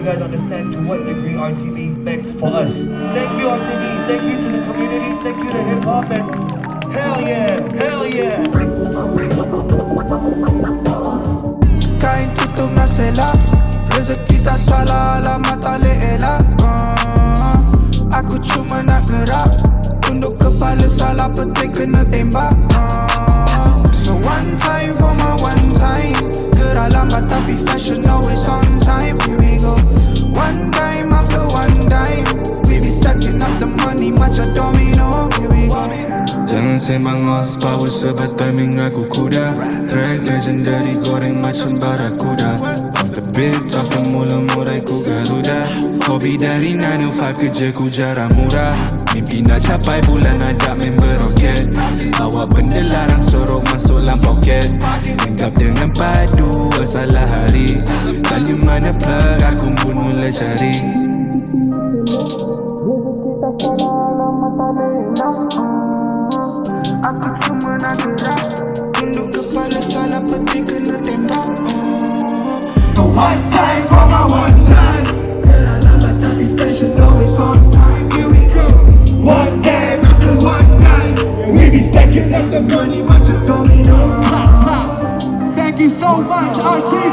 guys understand to what degree RTV meant for us. Thank you RTV, thank you to the community, thank you to hip hop, and hell yeah, hell yeah. Kain tutup na sela, rezeki tak salah, alamat tak elak. Aku cuma nak gerak, tunduk kepala salah petik kena tembak. So one time for my one time, gerak lambat tapi fashion always on time. Here we go. One time after one time, we be stacking up the money macam domino. Here we go. Jangan sembang horsepower sebab timing aku kuda. Track legendary goreng macam barakuda. On the big talking mula murai ku garuda. Hobi dari 9 to 5 kerja ku jarang murah. Mimpi nak capai bulan ajak member roket. Bawa benda larang sorok masuk dalam poket. Lengkap dengan padu salah hari. Tanya mana plug aku pun mula cari. Aku cuma nak gerak, tunduk kepala salah petik kena tembak. One time for my one time, Gerak lambat tapi fashion always on time. Here we go. one game after one night, we be stacking up the money macam domino. Thank you so much, RT.